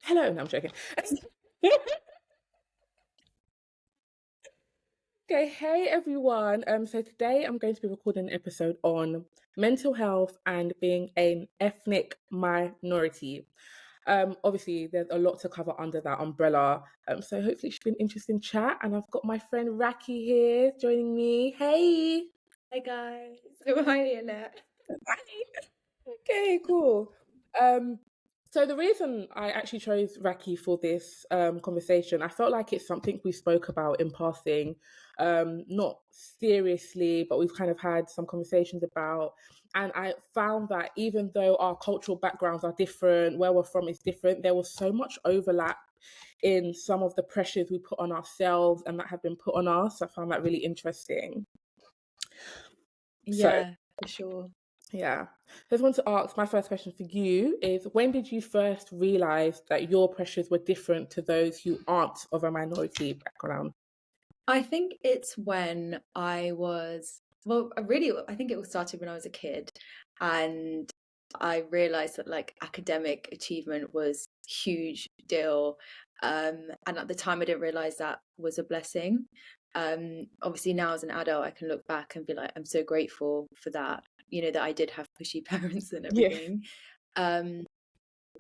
Hello, no, I'm joking. Okay, hey everyone. So today I'm going to be recording an episode on mental health and being an ethnic minority. Obviously, there's a lot to cover under that umbrella. So hopefully it should be an interesting chat. And I've got my friend Raki here joining me. Hey. Hi guys. Oh, hi Annette. Okay, cool. Um, so the reason I actually chose Raki for this conversation, I felt like it's something we spoke about in passing, not seriously, but we've kind of had some conversations about. And I found that even though our cultural backgrounds are different, where we're from is different, there was so much overlap in some of the pressures we put on ourselves and that have been put on us. I found that really interesting. So Yeah, for sure. yeah. I just want to ask, my first question for you is, when did you first realize that your pressures were different to those who aren't of a minority background? I think it's when I think it all started when I was a kid and I realized that like academic achievement was huge deal. And at the time I didn't realize that was a blessing. Obviously now as an adult I can look back and be like, I'm so grateful for that, that I did have pushy parents and Yeah. everything. Um,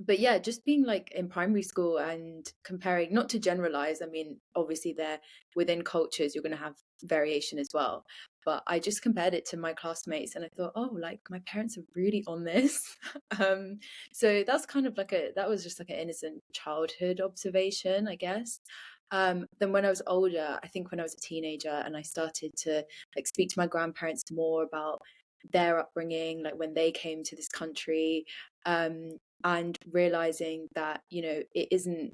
but yeah, just being like in primary school and comparing, not to generalize, I mean, obviously there within cultures you're going to have variation as well. But I just compared it to my classmates and I thought, oh, like my parents are really on this. um, so that's kind of that was just like an innocent childhood observation, I guess. Then when I was older, I think when I was a teenager and I started to like speak to my grandparents more about their upbringing, like when they came to this country, um, and realizing that it isn't.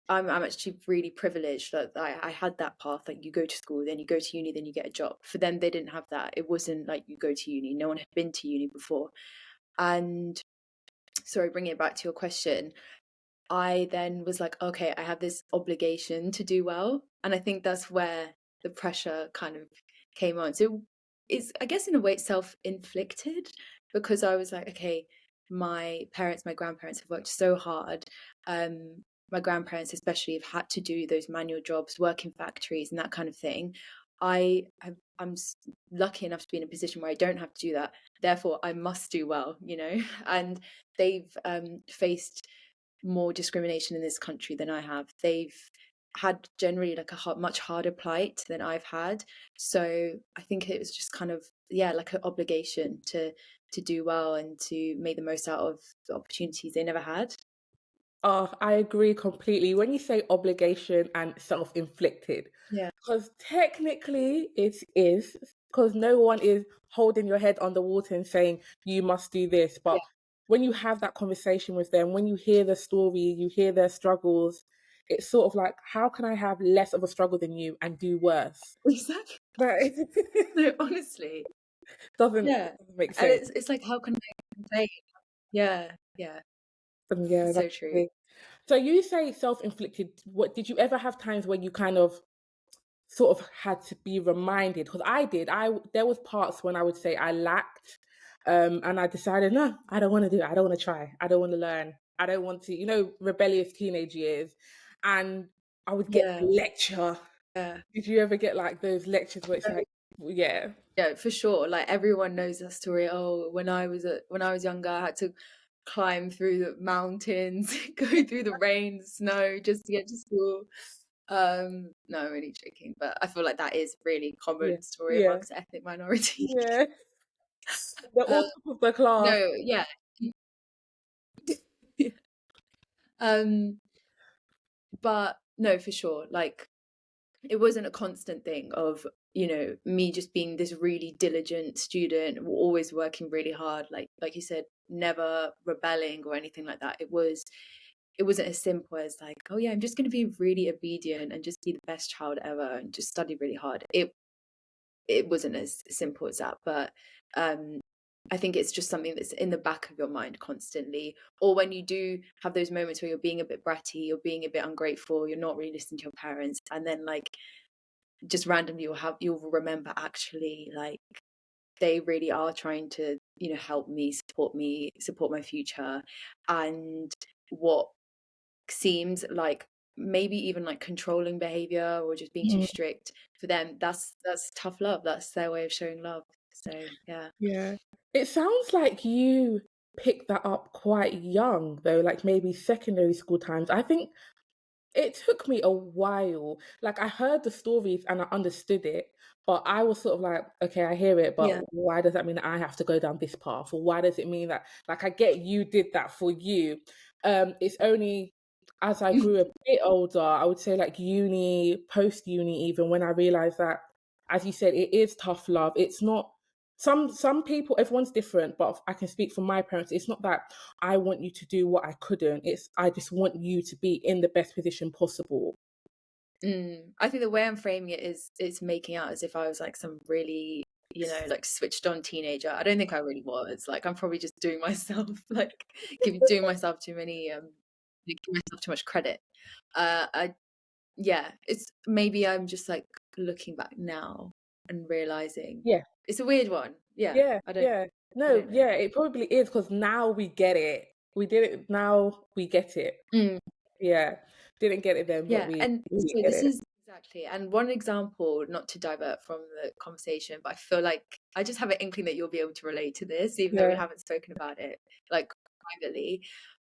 I'm actually really privileged that I had that path. Like you go to school, then you go to uni, then you get a job. For them, they didn't have that. It wasn't like you go to uni. No one had been to uni before. And sorry, bringing it back to your question, I then was like, okay, I have this obligation to do well. And I think that's where the pressure kind of came on. So it's, I guess, in a way, self inflicted because I was like, okay, my grandparents have worked so hard. My grandparents, especially, have had to do those manual jobs, work in factories, and that kind of thing. I'm lucky enough to be in a position where I don't have to do that. Therefore, I must do well, And they've faced more discrimination in this country than I have. They've had generally like a much harder plight than I've had. So I think it was just kind of like an obligation to do well and to make the most out of the opportunities they never had. Oh, I agree completely. When you say obligation and self-inflicted, Yeah. because technically it is, because no one is holding your head underwater and saying you must do this. Yeah. But when you have that conversation with them, when you hear the story, you hear their struggles, it's sort of like, how can I have less of a struggle than you and do worse? Exactly. But it No, honestly. Yeah. doesn't make And sense. it's like how can I complain? Yeah, yeah. And yeah, It's so that's the true. thing. So you say self-inflicted. What did you ever have times when you kind of sort of had to be reminded? Because I did. There was parts when I would say I lacked, and I decided, no, I don't want to do it. I don't want to try. I don't want to learn. I don't want to. Rebellious teenage years, and I would get Yeah. a lecture. Yeah. Did you ever get like those lectures where it's like, yeah, Yeah, for sure. Like everyone knows that story. Oh, when I was younger, I had to climb through the mountains, go through the rain, snow, just to get to school. No, I'm really joking, but I feel like that is really yeah, common story yeah, amongst ethnic minorities. yeah? They're Um, all top of the class. no, yeah. Um, but no, for sure. Like it wasn't a constant thing of me just being this really diligent student, always working really hard, like you said, never rebelling or anything like that. It wasn't as simple as like, oh yeah, I'm just going to be really obedient and just be the best child ever and just study really hard. It wasn't as simple as that, but um I think it's just something that's in the back of your mind constantly. Or when you do have those moments where you're being a bit bratty, you're being a bit ungrateful, you're not really listening to your parents, and then like just randomly you'll remember actually like they really are trying to help me, support my future. And what seems like maybe even like controlling behavior or just being too Mhm. strict, for them that's tough love. That's their way of showing love. So yeah. Yeah. It sounds like you picked that up quite young, though, like maybe secondary school times. I think it took me a while. Like, I heard the stories and I understood it, but I was sort of like, "Okay, I hear it, but Yeah. why does that mean that I have to go down this path? Or why does it mean that" like, I get you did that for you. It's only as I grew a bit older, I would say like uni, post-uni even, when I realized that, as you said, it is tough love. It's not some people, everyone's different, but I can speak for my parents. It's not that I want you to do what I couldn't. It's I just want you to be in the best position possible. I think the way I'm framing it is it's making out as if I was like some really, like switched on teenager. I don't think I really was. Like I'm probably just doing myself like doing myself too many giving myself too much credit. I Yeah, it's maybe I'm just like looking back now and realizing Yeah, it's a weird one. Yeah, yeah, yeah. I No, don't know. yeah, it probably is because now we get it. We did it, now we get it. Mm. Yeah. Didn't get it then, but Yeah, we and really so get this it. is exactly, and one example, not to divert from the conversation, but I feel like I just have an inkling that you'll be able to relate to this, even though we Yeah, haven't spoken about it like privately.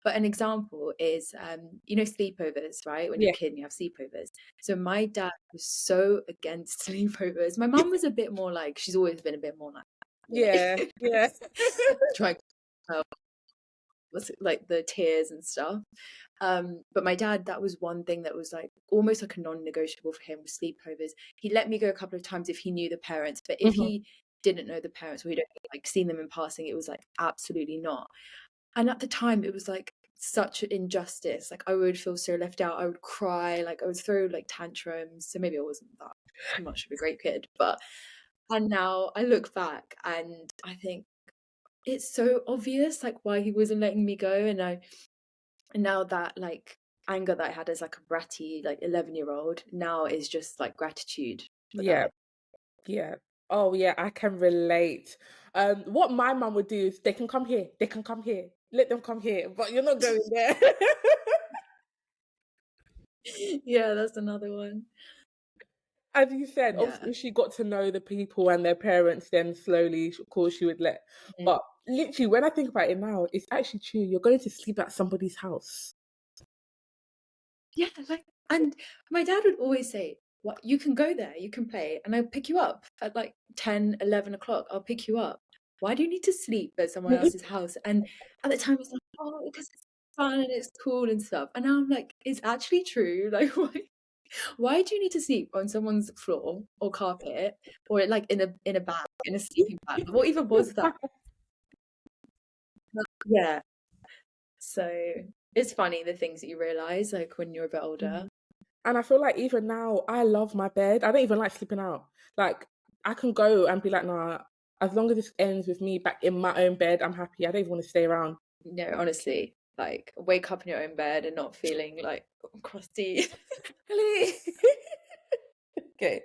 But an example is, sleepovers, right? When you're yeah. a kid and you have sleepovers. So my dad was so against sleepovers. My mum was a bit more like, she's always been a bit more like, Yeah, yeah. trying to what's it, like the tears and stuff. But my dad, that was one thing that was like almost like a non-negotiable for him, was sleepovers. He let me go a couple of times if he knew the parents, but if Mhm. he didn't know the parents or he'd only like seen them in passing, it was like absolutely not. And at the time, it was like such an injustice. Like I would feel so left out. I would cry. Like I would throw like tantrums. So maybe I wasn't that much of a great kid, but and now I look back and I think it's so obvious like why he wasn't letting me go, and now that like anger that I had as like a bratty like 11-year-old now is just like gratitude for Yeah, that. yeah. Oh, yeah, I can relate. What my mum would do is, "They can come here, they can come here, let them come here, but you're not going there." Yeah, that's another one. As you said, Yeah. obviously, if she got to know the people and their parents, then slowly, of course, she would let. Mm. But literally, when I think about it now, it's actually true. You're going to sleep at somebody's house. Yeah, like, and my dad would always say, "What, you can go there, you can play, and I'll pick you up at like 10, 11 o'clock. I'll pick you up. Why do you need to sleep at someone else's house?" And at the time, I was like, "Oh, because it's fun and it's cool and stuff." And now I'm like, it's actually true. Like, why do you need to sleep on someone's floor or carpet or like in a bag, in a sleeping bag? What even was that? Yeah. So it's funny the things that you realize like when you're a bit older. And I feel like even now, I love my bed. I don't even like sleeping out. Like, I can go and be like, "Nah, as long as this ends with me back in my own bed, I'm happy. I don't even want to stay around." No, honestly, like wake up in your own bed and not feeling like crusty. Really? Okay.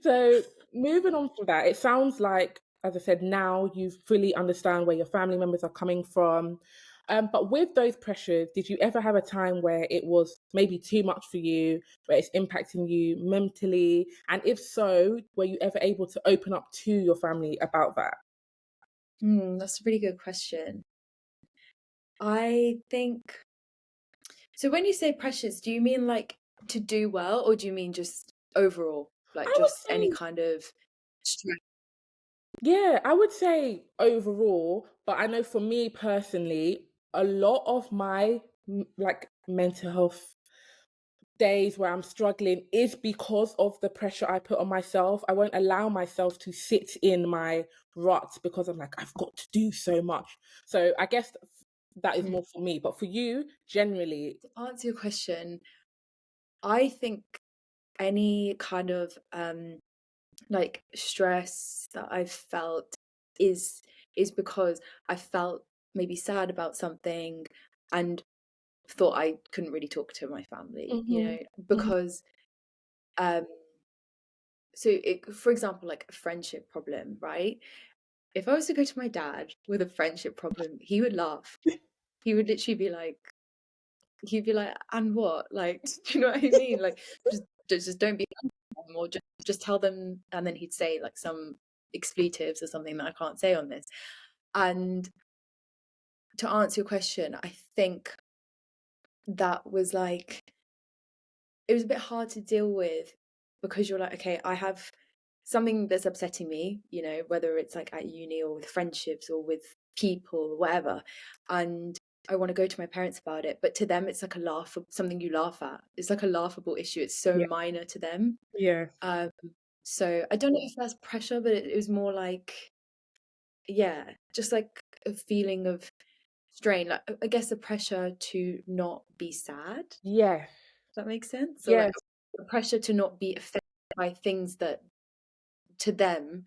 So moving on from that, it sounds like, as I said, now you fully understand where your family members are coming from. But with those pressures, did you ever have a time where it was maybe too much for you, where it's impacting you mentally? And if so, were you ever able to open up to your family about that? That's a really good question. I think so. When you say pressures, do you mean like to do well, or do you mean just overall, like I would just any say, kind of stress? yeah, I would say overall, but I know for me personally, a lot of my like mental health days where I'm struggling is because of the pressure I put on myself. I won't allow myself to sit in my rut because I'm like, I've got to do so much. So I guess that is Mm. more for me. But for you, generally, To answer your question, I think any kind of like stress that I've felt is is because I felt maybe sad about something and thought I couldn't really talk to my family, hmm hmm because um for example, like a friendship problem, right? If I was to go to my dad with a friendship problem, he would laugh. He would literally be like, he'd be like, "And what?" Like, do you know what I mean? Like, just don't be or just tell them, and then he'd say like some expletives or something that I can't say on this. And to answer your question, I think that was like it was a bit hard to deal with because you're like, okay, I have something that's upsetting me, you know, whether it's like at uni or with friendships or with people or whatever, and I want to go to my parents about it, but to them it's like a laugh, something you laugh at. It's like a laughable issue. It's so Yeah. minor to them. Yeah. Um, so I don't know if that's pressure, but it was more like, yeah, just like a feeling of strain. Like I guess the pressure to not be sad. Does Yes. that make sense? So like Yes. the pressure to not be affected by things that to them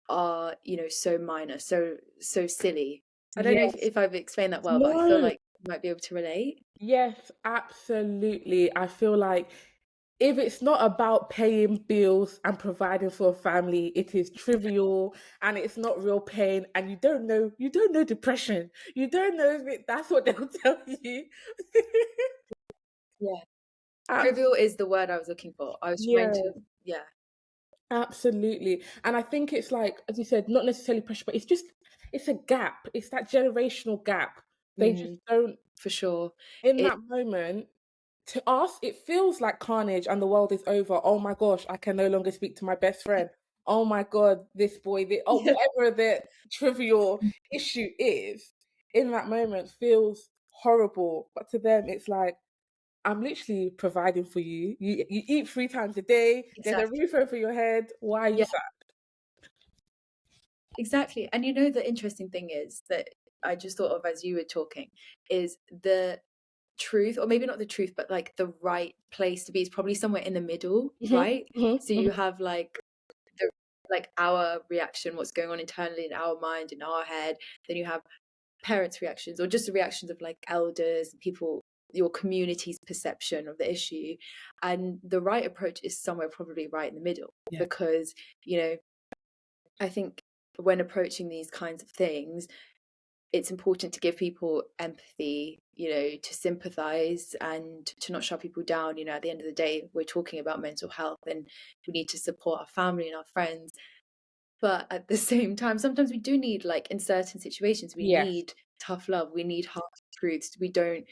are, you know, so minor, so silly. I don't know Yes. if I've explained that well, but I feel No. like you might be able to relate. Yes, absolutely. I feel like if it's not about paying bills and providing for a family, it is trivial and it's not real pain. And you don't know depression. You don't know if that's what they'll tell you. Yeah. Ab- Trivial is the word I was looking for. I was trying yeah, to, yeah. absolutely. And I think it's like, as you said, not necessarily pressure, but it's a gap. It's that generational gap. They just Mhm. don't, For sure. in It that moment, to us, it feels like carnage and the world is over. Oh my gosh, I can no longer speak to my best friend. Oh my God, this boy, oh, yeah, whatever the trivial issue is, in that moment feels horrible. But to them, it's like, I'm literally providing for you. You eat 3 times a day, there's a exactly. roof over your head. Why are you Yeah, sad? exactly. And you know the interesting thing is that I just thought of as you were talking is the truth, or maybe not the truth, but like the right place to be is probably somewhere in the middle, Hmm. right? Hmm. So you have like the like our reaction, what's going on internally in our mind, in our head, then you have parents' reactions, or just the reactions of like elders, people, your community's perception of the issue. And the right approach is somewhere probably right in the middle. Yeah. Because, you know, I think when approaching these kinds of things, it's important to give people empathy, you know, to sympathize and to not shut people down. You know, at the end of the day, we're talking about mental health and we need to support our family and our friends. But at the same time, sometimes we do need, like, in certain situations, we Yes. need tough love. We need hard truths. We don't,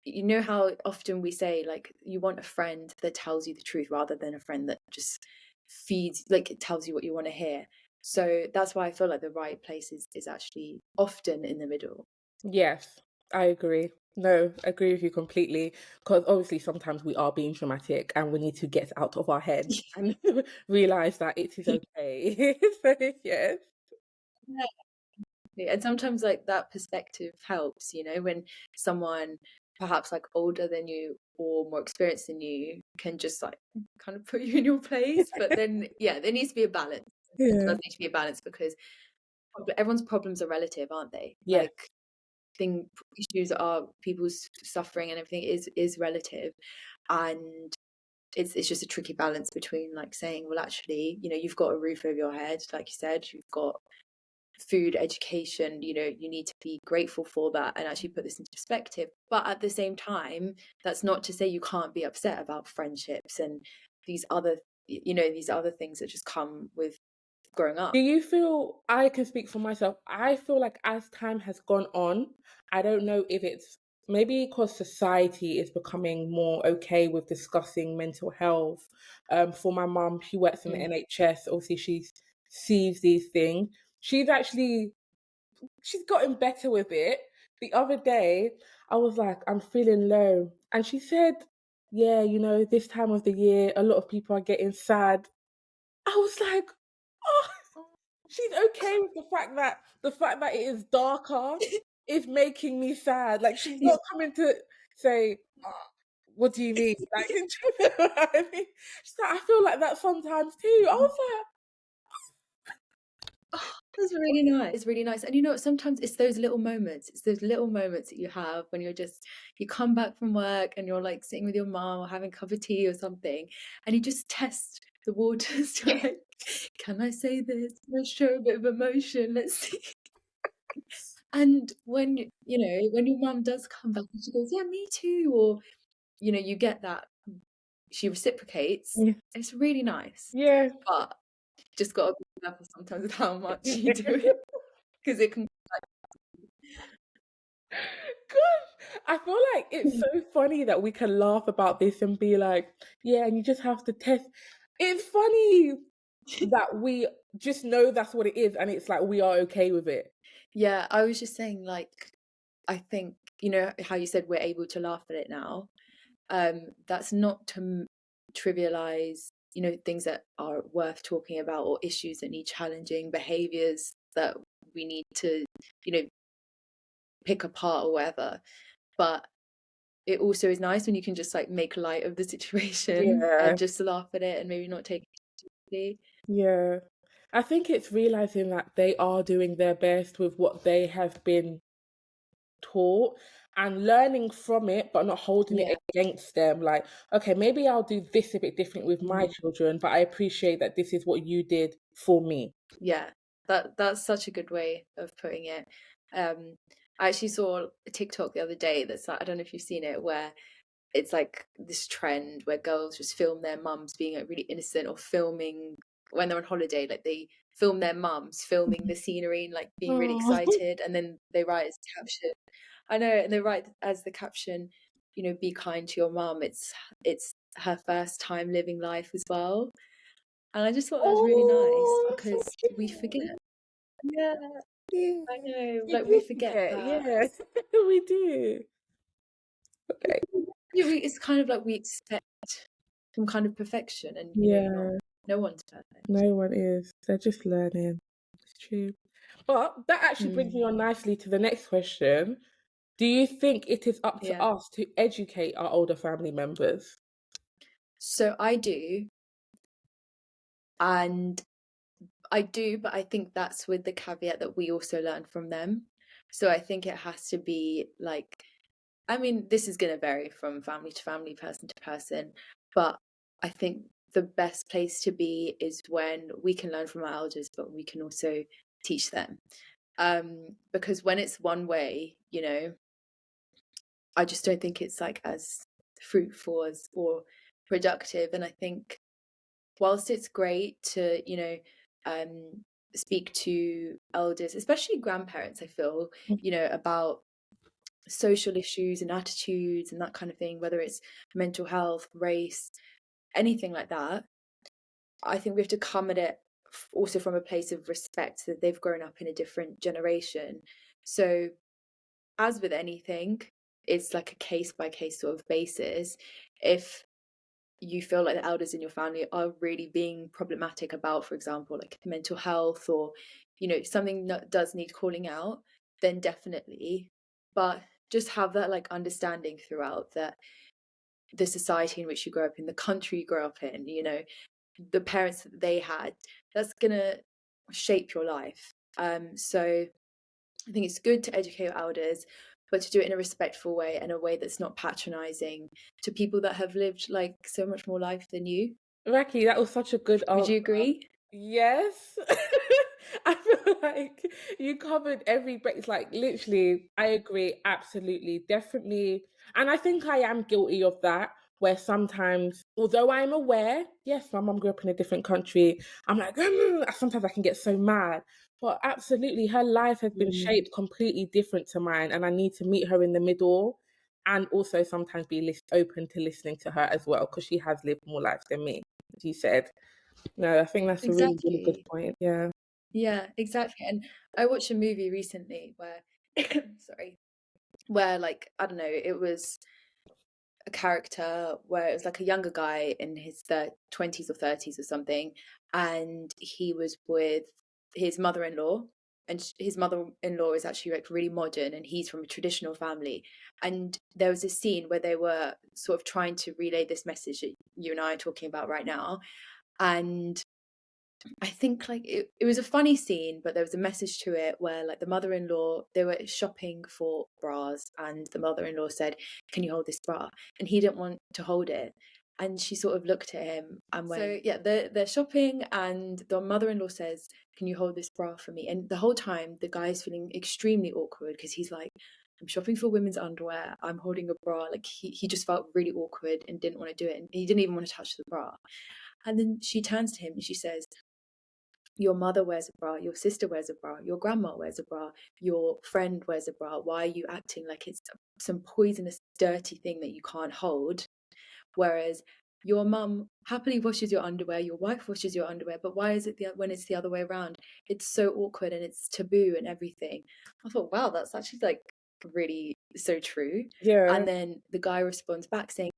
you know, how often we say, like, you want a friend that tells you the truth rather than a friend that just feeds, like, it tells you what you want to hear. So that's why I feel like the right place is actually often in the middle. Yes, I agree. No, I agree with you completely. Because obviously, sometimes we are being dramatic and we need to get out of our heads and realize that it is okay. So, yes. Yeah, and sometimes like that perspective helps, you know, when someone perhaps like older than you or more experienced than you can just like kind of put you in your place. But then, yeah, there needs to be a balance. There Yeah. does need to be a balance because everyone's problems are relative, aren't they? Yes. Like thing issues are people's suffering and everything is relative, and it's just a tricky balance between like saying, well, actually, you know, you've got a roof over your head, like you said, you've got food, education, you know, you need to be grateful for that and actually put this into perspective. But at the same time, that's not to say you can't be upset about friendships and these other, you know, these other things that just come with growing up. Do you feel I can speak for myself? I feel like as time has gone on, I don't know if it's maybe because society is becoming more okay with discussing mental health. For my mum, she works in the Mm. NHS. Obviously, she sees these things. She's actually she's gotten better with it. The other day, I was like, I'm feeling low, and she said, "Yeah, you know, this time of the year, a lot of people are getting sad." I was like, "Oh." She's okay with the fact that it is darker is making me sad. Like she's Yeah. not coming to say, "Oh, what do you mean?" Like, do you know what I mean? She's like, I feel like that sometimes too. I was Oh, that's really nice. It's really nice. And you know, sometimes it's those little moments. It's those little moments that you have when you're just, you come back from work and you're like sitting with your mom or having a cup of tea or something, and you just test the waters to like, like, can I say this? Can I show a bit of emotion? Let's see. And when, when your mum does come back and she goes, "Yeah, me too," or, you get that she reciprocates, Yeah. it's really nice. Yeah. But just gotta be careful sometimes with how much you do it, because it can Gosh, I feel like it's so funny that we can laugh about this and be like, yeah, and you just have to test. It's funny that we just know that's what it is, and it's like we are okay with it. Yeah, I was just saying, like, I think, how you said we're able to laugh at it now. That's not to trivialize, things that are worth talking about or issues that need challenging, behaviors that we need to, you know, pick apart or whatever. But it also is nice when you can just like make light of the situation Yeah, and just laugh at it and maybe not take it seriously. yeah. I think it's realizing that they are doing their best with what they have been taught and learning from it, but not holding it Yeah. against them. Like, okay, maybe I'll do this a bit different with my Mhm. children, but I appreciate that this is what you did for me. Yeah. That's such a good way of putting it. I actually saw a TikTok the other day that's like, I don't know if you've seen it, where it's like this trend where girls just film their mums being like really innocent or filming when they're on holiday, like they film their mums filming the scenery and like being really Oh, excited, and then they write as caption. I know, and they write as the caption, be kind to your mum. It's her first time living life as well. And I just thought that was really nice oh, that's so because we cute. forget. Yeah, Yeah. I know. We Like we do forget forget, that. yeah. We do. Okay. It's kind of like we expect some kind of perfection, and not Yeah, no one's perfect. no one is. They're just learning. It's true. But that actually brings me Mm, on nicely to the next question. Do you think it is up to yeah. us to educate our older family members? So I do, and I do, but I think that's with the caveat that we also learn from them. So I think it has to be like, I mean, this is going to vary from family to family, person to person, but I think the best place to be is when we can learn from our elders, but we can also teach them. Because when it's one way, I just don't think it's like as fruitful as or productive. And I think whilst it's great to, um, speak to elders, especially grandparents, I feel, about social issues and attitudes and that kind of thing, whether it's mental health, race, anything like that, I think we have to come at it also from a place of respect that they've grown up in a different generation. So, as with anything, it's like a case by case sort of basis. If you feel like the elders in your family are really being problematic about, for example, like mental health or, something that does need calling out, then definitely. But just have that like understanding throughout that the society in which you grow up in, the country you grow up in, the parents that they had, that's gonna shape your life. So I think it's good to educate your elders, but to do it in a respectful way and a way that's not patronizing to people that have lived like so much more life than you. Raki, that was such a good Would answer. you agree? Yes. I feel like you covered every base. Like, literally, I agree. Absolutely. Definitely. And I think I am guilty of that, where sometimes, although I'm aware, yes, my mum grew up in a different country, I'm like, sometimes I can get so mad. But absolutely, her life has been Mm. shaped completely different to mine, and I need to meet her in the middle and also sometimes be open to listening to her as well, because she has lived more life than me, as you said. No, I think that's a really, really good Exactly. point. Yeah. Yeah, exactly. And I watched a movie recently where, sorry, where like, I don't know, it was a character where it was like a younger guy in his 20s or 30s or something, and he was with his mother-in-law, and his mother-in-law is actually like really modern, and he's from a traditional family. And there was a scene where they were sort of trying to relay this message that you and I are talking about right now, and I think like it was a funny scene, but there was a message to it where like the mother-in-law, they were shopping for bras, and the mother-in-law said, "Can you hold this bra?" And he didn't want to hold it. And she sort of looked at him and went, so yeah, they're shopping, and the mother-in-law says, "Can you hold this bra for me?" And the whole time the guy's feeling extremely awkward because he's like, "I'm shopping for women's underwear, I'm holding a bra." Like he just felt really awkward and didn't want to do it, and he didn't even want to touch the bra. And then she turns to him and she says, "Your mother wears a bra, your sister wears a bra, your grandma wears a bra, your friend wears a bra. Why are you acting like it's some poisonous, dirty thing that you can't hold? Whereas your mum happily washes your underwear, your wife washes your underwear, but why is it when it's the other way around? It's so awkward and it's taboo and everything." I thought, wow, that's actually like really so true. Yeah. And then the guy responds back saying,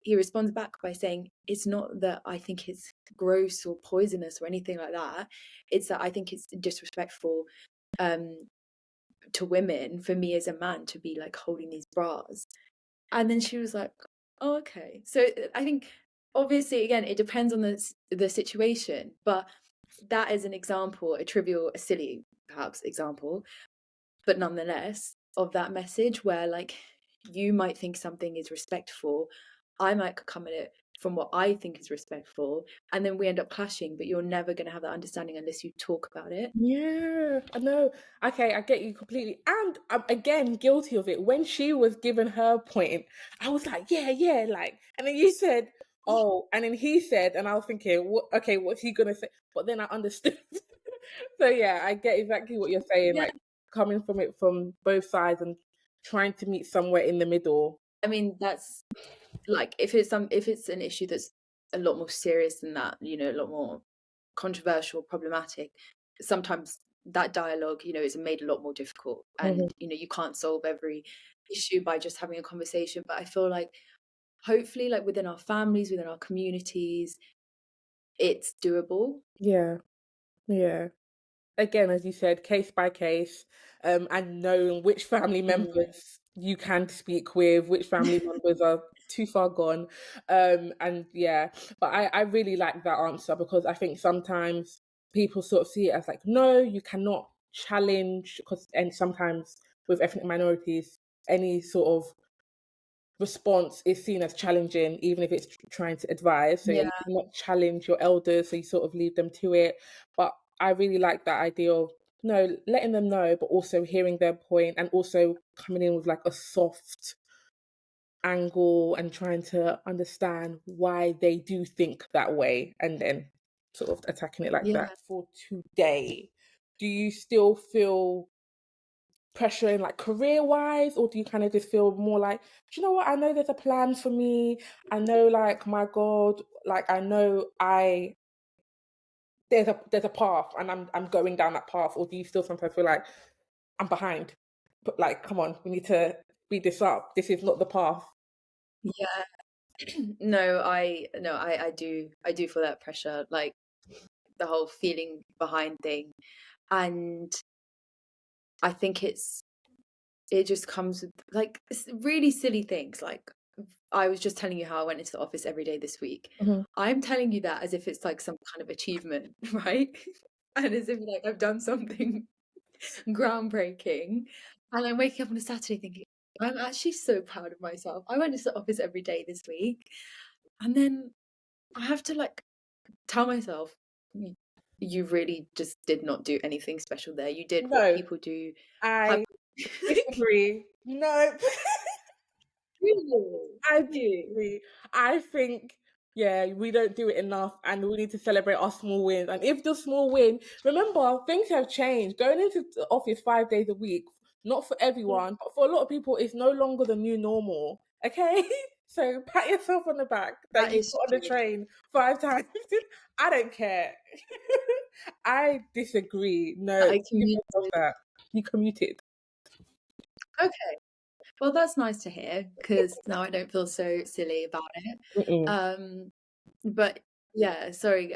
he responds back by saying, "It's not that I think it's gross or poisonous or anything like that. It's that I think it's disrespectful um, to women for me as a man to be like holding these bras." And then she was like, "Oh, okay." So I think obviously again it depends on the situation, but that is an example, a trivial, a silly perhaps example, but nonetheless of that message where like you might think something is respectful, I might come at it from what I think is respectful, and then we end up clashing, but you're never going to have that understanding unless you talk about it. Yeah, I know. Okay, I get you completely. And I'm again guilty of it. When she was given her point, I was like, yeah, yeah, like, and then you said, oh, and then he said, and I was thinking, what, okay, what's he gonna say? But then I understood. So yeah, I get exactly what you're saying, Yeah. like coming from it from both sides and trying to meet somewhere in the middle. I mean, that's like if it's an issue that's a lot more serious than that, you know, a lot more controversial, problematic, sometimes that dialogue, you know, is made a lot more difficult. Mhm. And, you know, you can't solve every issue by just having a conversation. But I feel like hopefully, like within our families, within our communities, it's doable. Yeah, yeah. Again, as you said, case by case, and knowing which family Mhm. members you can speak with, which family members are too far gone. And yeah, but I really like that answer because I think sometimes people sort of see it as like, no, you cannot challenge because, and sometimes with ethnic minorities, any sort of response is seen as challenging, even if it's trying to advise. So yeah, Yeah. you cannot challenge your elders, so you sort of leave them to it. But I really like that idea of no, letting them know, but also hearing their point and also coming in with like a soft angle and trying to understand why they do think that way and then sort of attacking it like that. Yeah. For today, do you still feel pressure in like career wise, or do you kind of just feel more like, do you know what, I know there's a plan for me, I know, like, my god, like, I know I there's a path and I'm going down that path, or do you still sometimes feel like I'm behind, but like, come on, we need to speed this up, this is not the path? Yeah. No, I do feel that pressure, like the whole feeling behind thing. And I think it just comes with like really silly things. Like I was just telling you how I went into the office every day this week. Mhm. I'm telling you that as if it's like some kind of achievement, right? And as if like I've done something groundbreaking. And I'm waking up on a Saturday thinking, I'm actually so proud of myself. I went into the office every day this week. And then I have to like tell myself, You really just did not do anything special there. You did what No, people do. Have I disagree. No. Really? I You? disagree. I think, yeah, we don't do it enough and we need to celebrate our small wins. And if the small win, remember, things have changed. Going into the office 5 days a week, not for Yeah, everyone, but for a lot of people, it's no longer the new normal. Okay? So pat yourself on the back that that you is got on the true. train 5 times. I don't care. I disagree. That No, I give yourself commuted. that. You commuted. Okay. Well, that's nice to hear because now I don't feel so silly about it. Mm-mm. Um, but yeah, sorry.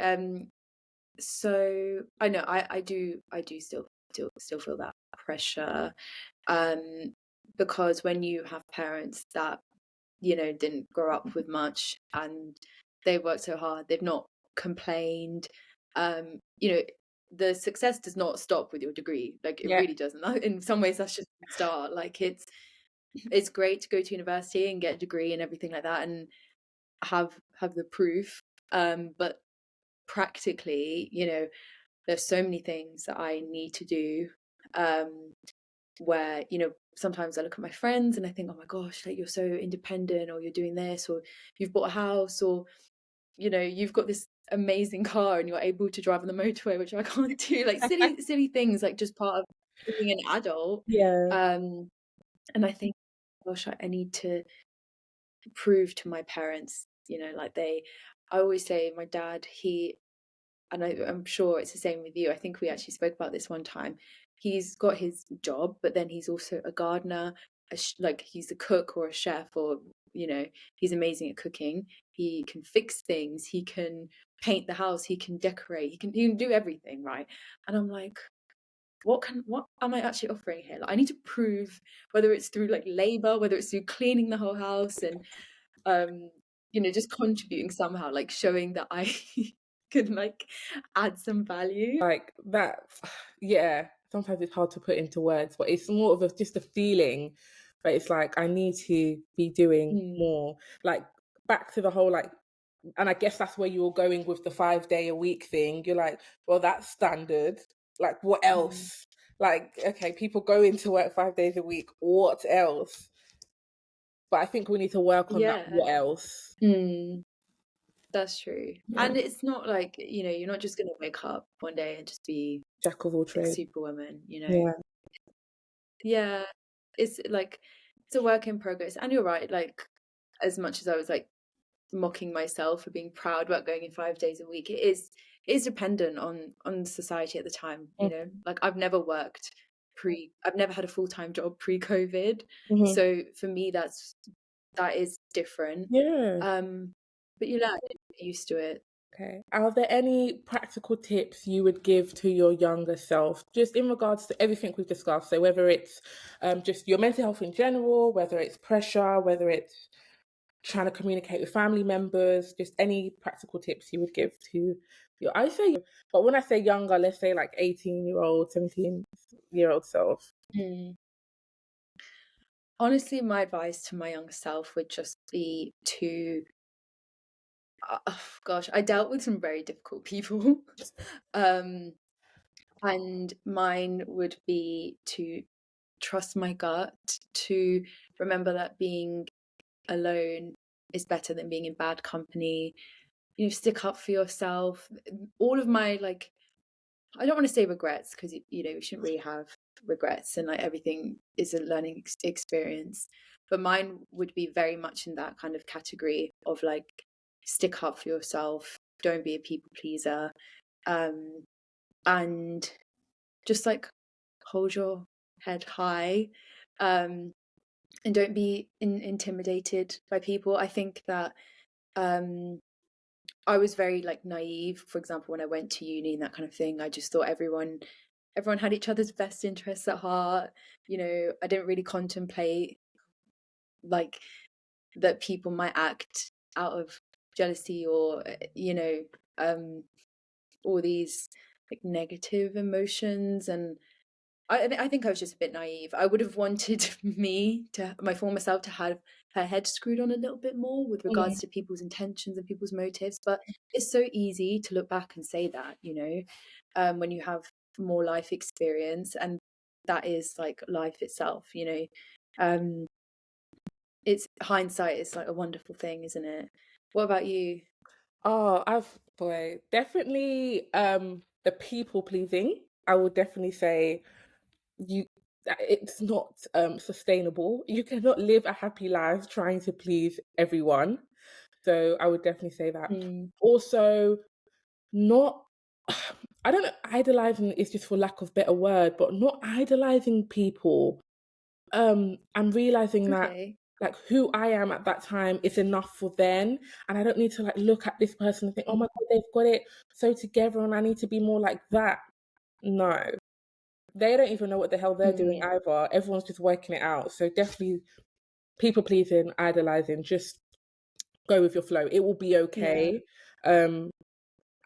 So I know I do still feel that pressure. Um, because when you have parents that, you know, didn't grow up with much and they worked so hard, they've not complained. You know, the success does not stop with your degree. Like it Yeah. really doesn't. In some ways, that's just the start. Like it's great to go to university and get a degree and everything like that. And have the proof. But practically, there's so many things that I need to do. Where, sometimes I look at my friends and I think, oh my gosh, like you're so independent, or you're doing this, or you've bought a house, or you've got this amazing car and you're able to drive on the motorway, which I can't do. Like silly things, like just part of being an adult. Yeah. Um, and I think, gosh, I need to prove to my parents, like I always say my dad, and I'm sure it's the same with you. I think we actually spoke about this one time. He's got his job, but then he's also a gardener, like he's a cook or a chef, or he's amazing at cooking. He can fix things. He can paint the house. He can decorate. He can do everything, right? And I'm like, what am I actually offering here? Like, I need to prove, whether it's through like labor, whether it's through cleaning the whole house, and um, just contributing somehow, like showing that I can like add some value. Like that, yeah, sometimes it's hard to put into words, but it's more of just a feeling. But it's like I need to be doing Mm, more. Like back to the whole like, and I guess that's where you were going with the 5 day a week thing. You're like, well, that's standard. Like, what mm. else? Like, okay, people go into work 5 days a week. What else? But I think we need to work on that. Yeah. What else? Mm, that's true. Yeah. And it's not like, you're not just gonna wake up one day and just be Jack of all like trades. superwoman. Yeah. Yeah. It's like it's a work in progress. And you're right, like as much as I was like mocking myself for being proud about going in 5 days a week, it is dependent on society at the time. Like I've never had a full-time job pre-COVID. Mm-hmm. So for me that is different. Yeah. Um but you learn, you get used to it. Okay. Are there any practical tips you would give to your younger self, just in regards to everything we've discussed? So whether it's just your mental health in general, whether it's pressure, whether it's trying to communicate with family members, just any practical tips you would give to I say, but when I say younger, let's say like 18-year-old, 17-year-old self. Mm. Honestly, my advice to my younger self would just be to gosh, I dealt with some very difficult people. um and mine would be to trust my gut, to remember that being alone is better than being in bad company. Stick up for yourself. All of my like, I don't want to say regrets, because we shouldn't really have regrets, and like everything is a learning experience. But mine would be very much in that kind of category of like, stick up for yourself, don't be a people pleaser, um, and just like hold your head high, um, and don't be intimidated by people. I think that um, I was very like naive. For example, when I went to uni and that kind of thing, I just thought everyone had each other's best interests at heart. I didn't really contemplate like that people might act out of jealousy, or um all these like negative emotions. And I think I was just a bit naive. I would have wanted my former self, to have her head screwed on a little bit more with Mm. regards to people's intentions and people's motives. But it's so easy to look back and say that, when you have more life experience, and that is like life itself. Um, it's hindsight is like a wonderful thing, isn't it? What about you? Oh, definitely the people pleasing. I would definitely say you that it's not sustainable. You cannot live a happy life trying to please everyone. So I would definitely say that. Mm, Also, not I don't know, idolizing is just for lack of better word, but not idolizing people. I'm realizing that okay. like who I am at that time is enough for them, and I don't need to like look at this person and think, oh my god, they've got it so together, and I need to be more like that. No, they don't even know what the hell they're doing Mm, either. Everyone's just working it out. So definitely people pleasing, idolizing, just go with your flow. It will be yeah. okay. Um,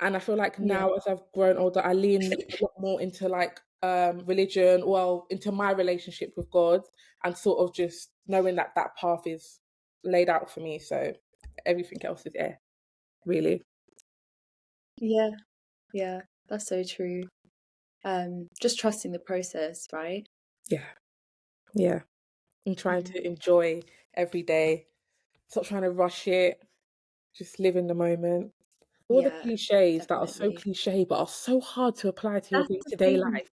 and I feel like Yeah. now as I've grown older, I lean a lot more into like religion, well, into my relationship with God, and sort of just knowing that that path is laid out for me. So everything else is air, really. Yeah, yeah, that's so true. Just trusting the process, right? Yeah, yeah. And trying Mm. to enjoy every day. Stop trying to rush it. Just live in the moment. All the Yeah, cliches that are so definitely. cliche but are so hard to apply to your That's the day-to-day thing. life.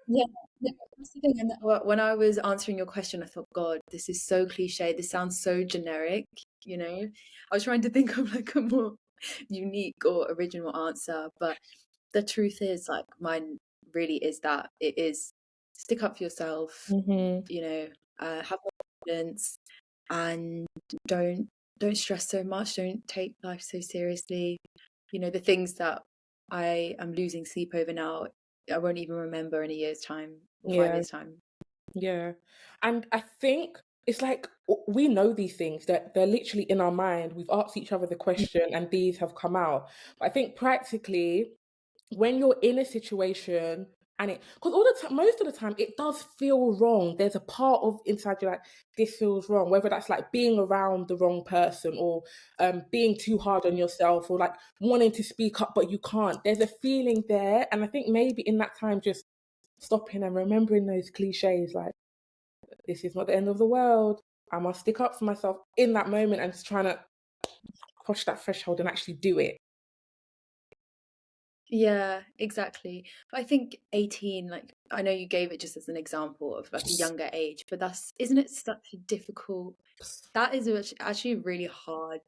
Yeah, yeah, that's the thing. And when I was answering your question, I thought, God, this is so cliche. This sounds so generic, you know? I was trying to think of like a more unique or original answer, but the truth is, like, mine really is that it is stick up for yourself, Hmm. you know, have more confidence, and don't stress so much. Don't take life so seriously. You know, the things that I am losing sleep over now, I won't even remember in a year's time or five Yeah, years' time. yeah. And I think it's like we know these things that they're literally in our mind. We've asked each other the question and these have come out. But I think practically when you're in a situation and it because all the time most of the time it does feel wrong, there's a part of inside you like this feels wrong, whether that's like being around the wrong person or being too hard on yourself or like wanting to speak up but you can't, there's a feeling there. And I think maybe in that time just stopping and remembering those cliches like this is not the end of the world, I must stick up for myself in that moment, and just trying to cross that threshold and actually do it. Yeah, exactly. But I think 18, like, I know you gave it just as an example of like a younger age, but isn't it such a difficult, that is actually a really hard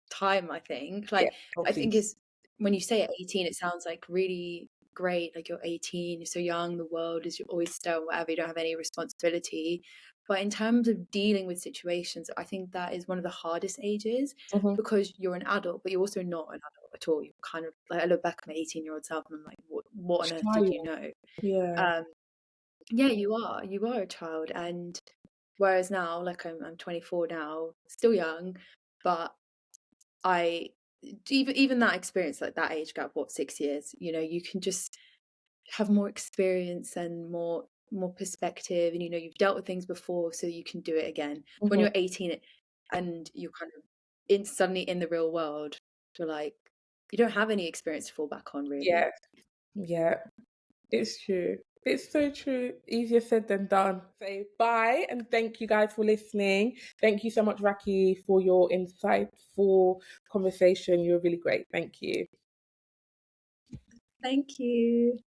time, I think. Yeah, Like, oh I think please. is when you say at 18, it sounds like really great. Like, you're 18, you're so young, the world is your oyster, whatever, you don't have any responsibility. But in terms of dealing with situations, I think that is one of the hardest ages Hmm. because you're an adult, but you're also not an adult at all. You're kind of like, I look back at my 18-year-old self and I'm like, what on earth did you Child. know? Yeah. Um, yeah, you are a child. And whereas now, like I'm 24 now, still young, but I even that experience, like that age gap, what, 6 years, you know, you can just have more experience and more perspective, and you know, you've dealt with things before, so you can do it again. When Hmm. you're 18 and you're kind of in suddenly in the real world, you're like, you don't have any experience to fall back on, really. Yeah. Yeah. It's true. It's so true. Easier said than done. Say bye and thank you guys for listening. Thank you so much, Raki, for your insightful conversation. You're really great. Thank you. Thank you.